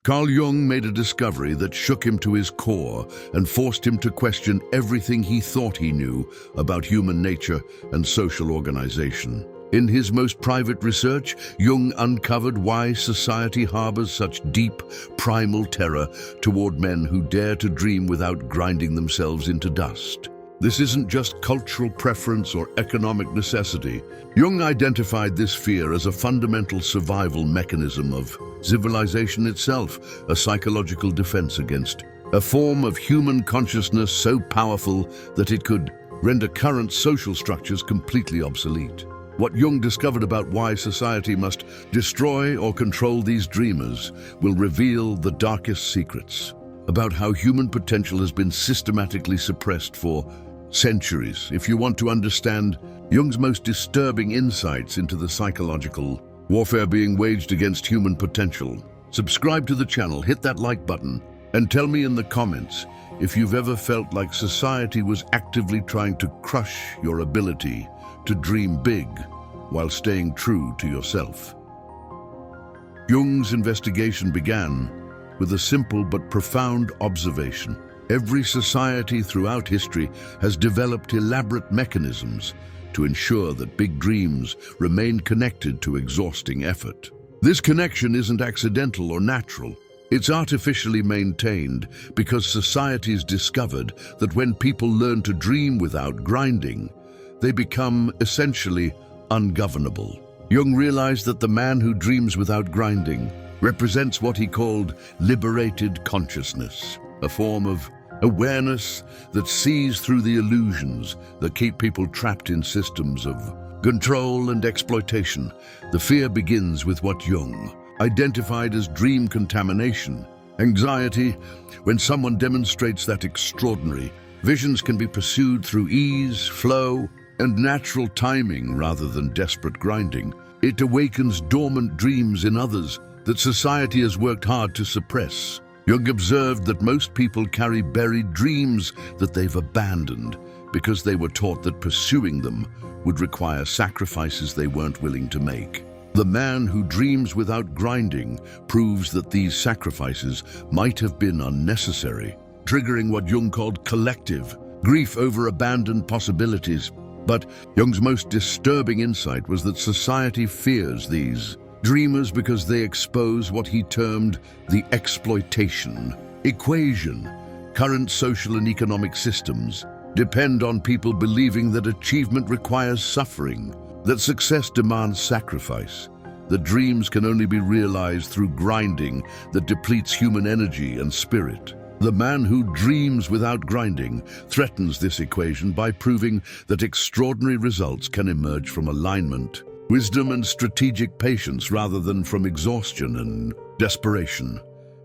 Carl Jung made a discovery that shook him to his core and forced him to question everything he thought he knew about human nature and social organization. In his most private research, Jung uncovered why society harbors such deep, primal terror toward men who dare to dream without grinding themselves into dust. This isn't just cultural preference or economic necessity. Jung identified this fear as a fundamental survival mechanism of civilization itself, a psychological defense against a form of human consciousness so powerful that it could render current social structures completely obsolete. What Jung discovered about why society must destroy or control these dreamers will reveal the darkest secrets about how human potential has been systematically suppressed for centuries. If you want to understand Jung's most disturbing insights into the psychological warfare being waged against human potential, subscribe to the channel, hit that like button, and tell me in the comments if you've ever felt like society was actively trying to crush your ability to dream big while staying true to yourself. Jung's investigation began with a simple but profound observation. Every society throughout history has developed elaborate mechanisms to ensure that big dreams remain connected to exhausting effort. This connection isn't accidental or natural. It's artificially maintained because societies discovered that when people learn to dream without grinding, they become essentially ungovernable. Jung realized that the man who dreams without grinding represents what he called liberated consciousness, a form of awareness that sees through the illusions that keep people trapped in systems of control and exploitation. The fear begins with what Jung identified as dream contamination, anxiety. When someone demonstrates that extraordinary visions can be pursued through ease, flow, and natural timing rather than desperate grinding, it awakens dormant dreams in others that society has worked hard to suppress. Jung observed that most people carry buried dreams that they've abandoned because they were taught that pursuing them would require sacrifices they weren't willing to make. The man who dreams without grinding proves that these sacrifices might have been unnecessary, triggering what Jung called collective grief over abandoned possibilities. But Jung's most disturbing insight was that society fears these dreamers because they expose what he termed the exploitation equation. Current social and economic systems depend on people believing that achievement requires suffering, that success demands sacrifice, that dreams can only be realized through grinding that depletes human energy and spirit. The man who dreams without grinding threatens this equation by proving that extraordinary results can emerge from alignment, wisdom, and strategic patience rather than from exhaustion and desperation.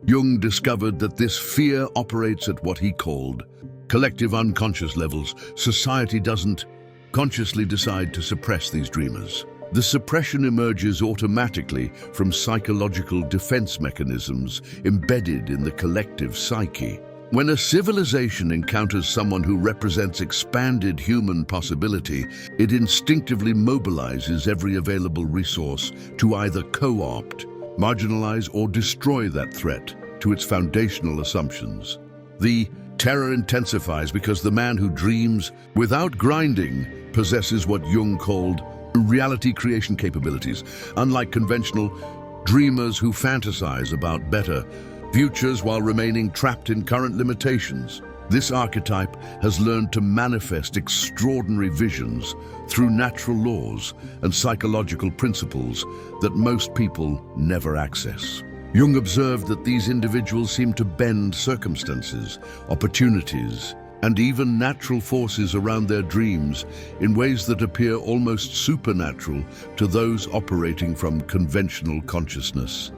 Jung discovered that this fear operates at what he called collective unconscious levels. Society doesn't consciously decide to suppress these dreamers. The suppression emerges automatically from psychological defense mechanisms embedded in the collective psyche. When a civilization encounters someone who represents expanded human possibility, it instinctively mobilizes every available resource to either co-opt, marginalize, or destroy that threat to its foundational assumptions. The terror intensifies because the man who dreams without grinding possesses what Jung called reality creation capabilities. Unlike conventional dreamers who fantasize about better futures while remaining trapped in current limitations, this archetype has learned to manifest extraordinary visions through natural laws and psychological principles that most people never access. Jung observed that these individuals seem to bend circumstances, opportunities, and even natural forces around their dreams in ways that appear almost supernatural to those operating from conventional consciousness.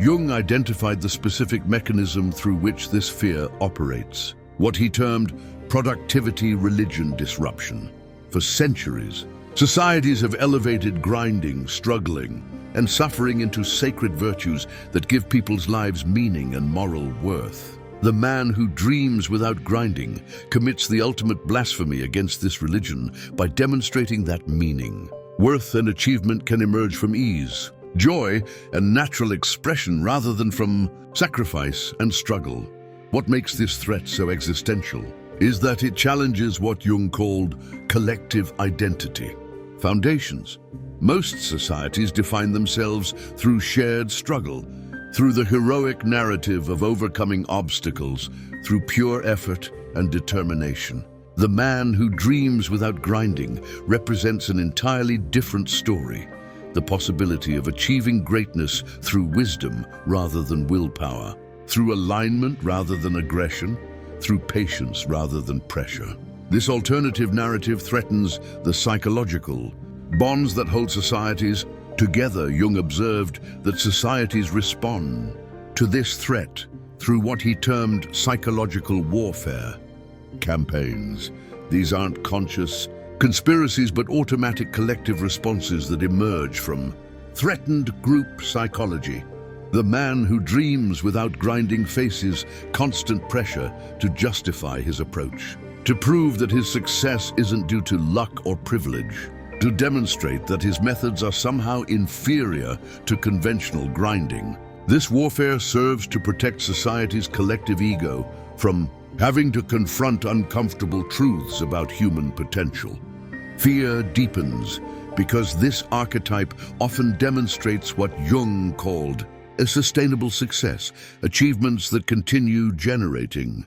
Jung identified the specific mechanism through which this fear operates, what he termed productivity religion disruption. For centuries, societies have elevated grinding, struggling, and suffering into sacred virtues that give people's lives meaning and moral worth. The man who dreams without grinding commits the ultimate blasphemy against this religion by demonstrating that meaning, worth, and achievement can emerge from ease, joy and natural expression rather than from sacrifice and struggle. What makes this threat so existential is that it challenges what Jung called collective identity. Foundations. Most societies define themselves through shared struggle, through the heroic narrative of overcoming obstacles, through pure effort and determination. The man who dreams without grinding represents an entirely different story, the possibility of achieving greatness through wisdom rather than willpower, through alignment rather than aggression, through patience rather than pressure. This alternative narrative threatens the psychological bonds that hold societies together. Jung observed that societies respond to this threat through what he termed psychological warfare campaigns. These aren't conscious conspiracies, but automatic collective responses that emerge from threatened group psychology. The man who dreams without grinding faces constant pressure to justify his approach, to prove that his success isn't due to luck or privilege, to demonstrate that his methods are somehow inferior to conventional grinding. This warfare serves to protect society's collective ego from having to confront uncomfortable truths about human potential. Fear deepens because this archetype often demonstrates what Jung called a sustainable success, achievements that continue generating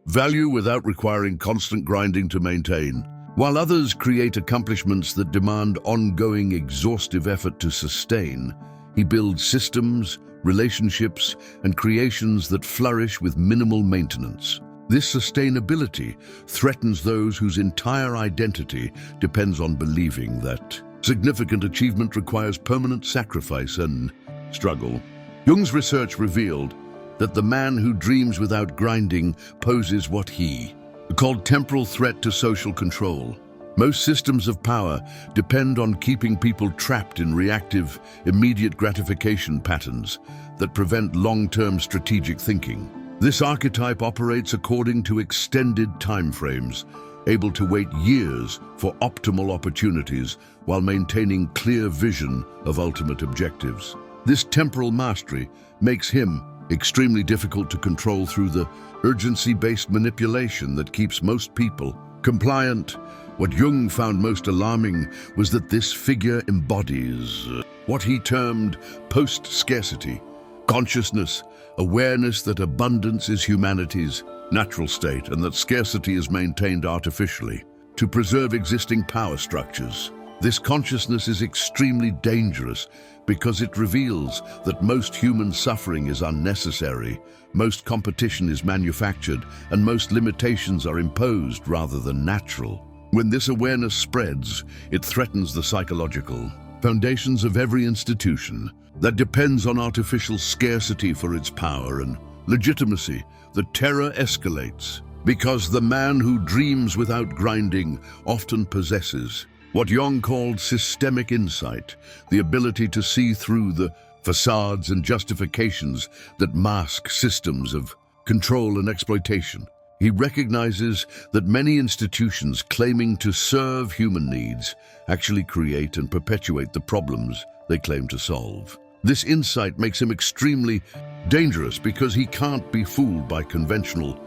value without requiring constant grinding to maintain. While others create accomplishments that demand ongoing exhaustive effort to sustain, he builds systems, relationships, and creations that flourish with minimal maintenance. This sustainability threatens those whose entire identity depends on believing that significant achievement requires permanent sacrifice and struggle. Jung's research revealed that the man who dreams without grinding poses what he called temporal threat to social control. Most systems of power depend on keeping people trapped in reactive, immediate gratification patterns that prevent long-term strategic thinking. This archetype operates according to extended timeframes, able to wait years for optimal opportunities while maintaining clear vision of ultimate objectives. This temporal mastery makes him extremely difficult to control through the urgency-based manipulation that keeps most people compliant. What Jung found most alarming was that this figure embodies what he termed post-scarcity consciousness, awareness that abundance is humanity's natural state and that scarcity is maintained artificially to preserve existing power structures. This consciousness is extremely dangerous because it reveals that most human suffering is unnecessary, most competition is manufactured, and most limitations are imposed rather than natural. When this awareness spreads, it threatens the psychological foundations of every institution that depends on artificial scarcity for its power and legitimacy. The terror escalates because the man who dreams without grinding often possesses what Jung called systemic insight, the ability to see through the facades and justifications that mask systems of control and exploitation. He recognizes that many institutions claiming to serve human needs actually create and perpetuate the problems they claim to solve. This insight makes him extremely dangerous because he can't be fooled by conventional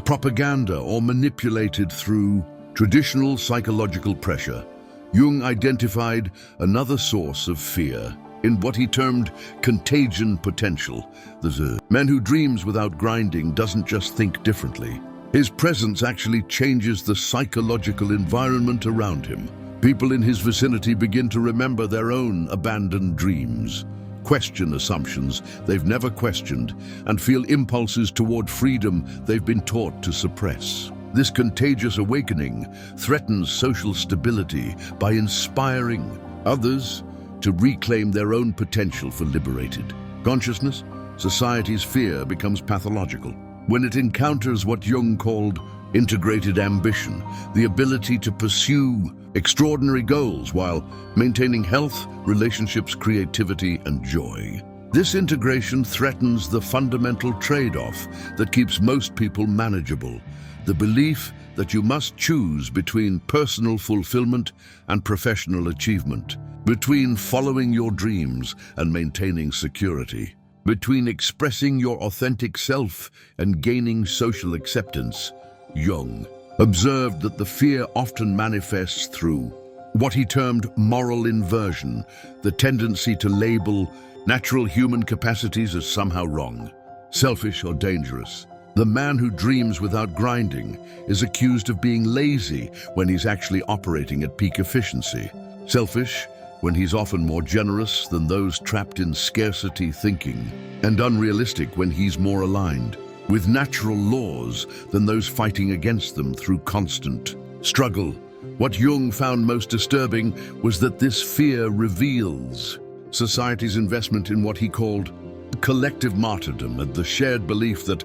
propaganda or manipulated through traditional psychological pressure. Jung identified another source of fear in what he termed contagion potential. The man who dreams without grinding doesn't just think differently. His presence actually changes the psychological environment around him. People in his vicinity begin to remember their own abandoned dreams, question assumptions they've never questioned, and feel impulses toward freedom they've been taught to suppress. This contagious awakening threatens social stability by inspiring others to reclaim their own potential for liberated consciousness. Society's fear becomes pathological when it encounters what Jung called integrated ambition, the ability to pursue extraordinary goals while maintaining health, relationships, creativity, and joy. This integration threatens the fundamental trade-off that keeps most people manageable, the belief that you must choose between personal fulfillment and professional achievement. between following your dreams and maintaining security, between expressing your authentic self and gaining social acceptance. Jung observed that the fear often manifests through what he termed moral inversion, the tendency to label natural human capacities as somehow wrong, selfish or dangerous. The man who dreams without grinding is accused of being lazy when he's actually operating at peak efficiency, selfish when he's often more generous than those trapped in scarcity thinking, and unrealistic when he's more aligned with natural laws than those fighting against them through constant struggle. What Jung found most disturbing was that this fear reveals society's investment in what he called collective martyrdom and the shared belief that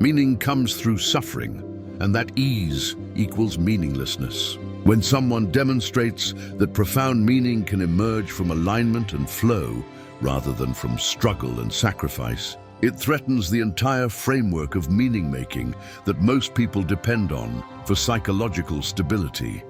meaning comes through suffering and that ease equals meaninglessness. When someone demonstrates that profound meaning can emerge from alignment and flow rather than from struggle and sacrifice, it threatens the entire framework of meaning-making that most people depend on for psychological stability.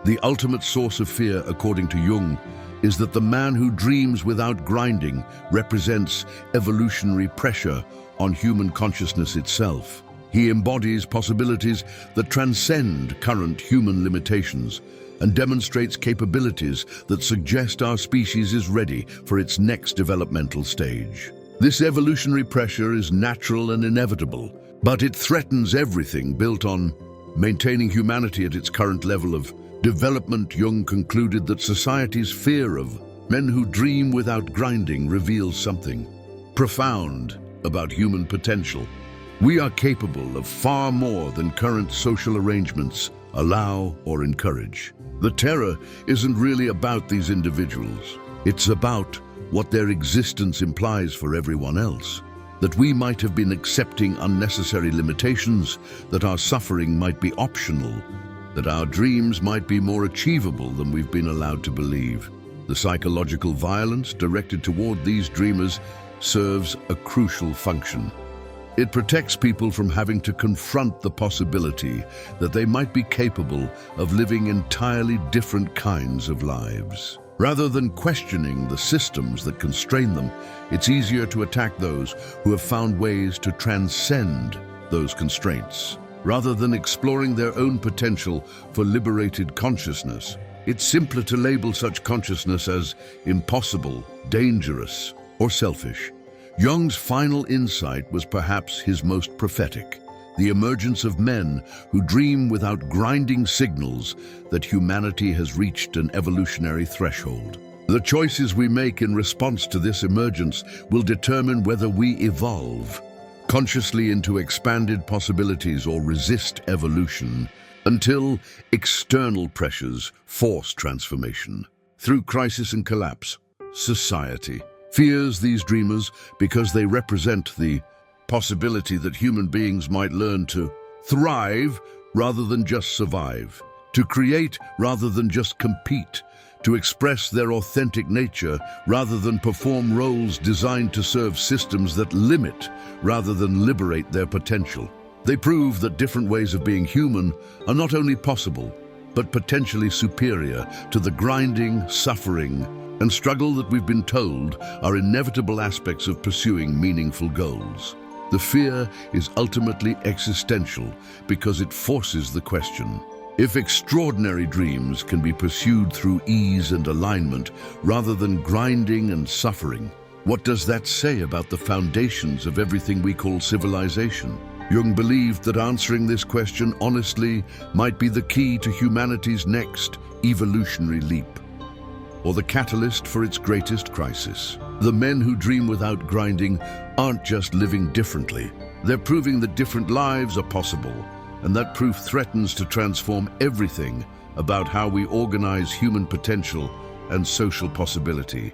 The ultimate source of fear, according to Jung, is that the man who dreams without grinding represents evolutionary pressure on human consciousness itself. He embodies possibilities that transcend current human limitations and demonstrates capabilities that suggest our species is ready for its next developmental stage. This evolutionary pressure is natural and inevitable, but it threatens everything built on maintaining humanity at its current level of development. Jung concluded that society's fear of men who dream without grinding reveals something profound about human potential. We are capable of far more than current social arrangements allow or encourage. The terror isn't really about these individuals. It's about what their existence implies for everyone else. That we might have been accepting unnecessary limitations, that our suffering might be optional, that our dreams might be more achievable than we've been allowed to believe. The psychological violence directed toward these dreamers serves a crucial function. It protects people from having to confront the possibility that they might be capable of living entirely different kinds of lives. Rather than questioning the systems that constrain them, it's easier to attack those who have found ways to transcend those constraints. Rather than exploring their own potential for liberated consciousness, it's simpler to label such consciousness as impossible, dangerous, or selfish. Jung's final insight was perhaps his most prophetic: the emergence of men who dream without grinding signals that humanity has reached an evolutionary threshold. The choices we make in response to this emergence will determine whether we evolve consciously into expanded possibilities or resist evolution until external pressures force transformation. Through crisis and collapse, society fears these dreamers because they represent the possibility that human beings might learn to thrive rather than just survive, to create rather than just compete, to express their authentic nature rather than perform roles designed to serve systems that limit rather than liberate their potential. They prove that different ways of being human are not only possible, but potentially superior to the grinding, suffering, and struggle that we've been told are inevitable aspects of pursuing meaningful goals. The fear is ultimately existential because it forces the question: if extraordinary dreams can be pursued through ease and alignment rather than grinding and suffering, what does that say about the foundations of everything we call civilization? Jung believed that answering this question honestly might be the key to humanity's next evolutionary leap, or the catalyst for its greatest crisis. The men who dream without grinding aren't just living differently. They're proving that different lives are possible, and that proof threatens to transform everything about how we organize human potential and social possibility.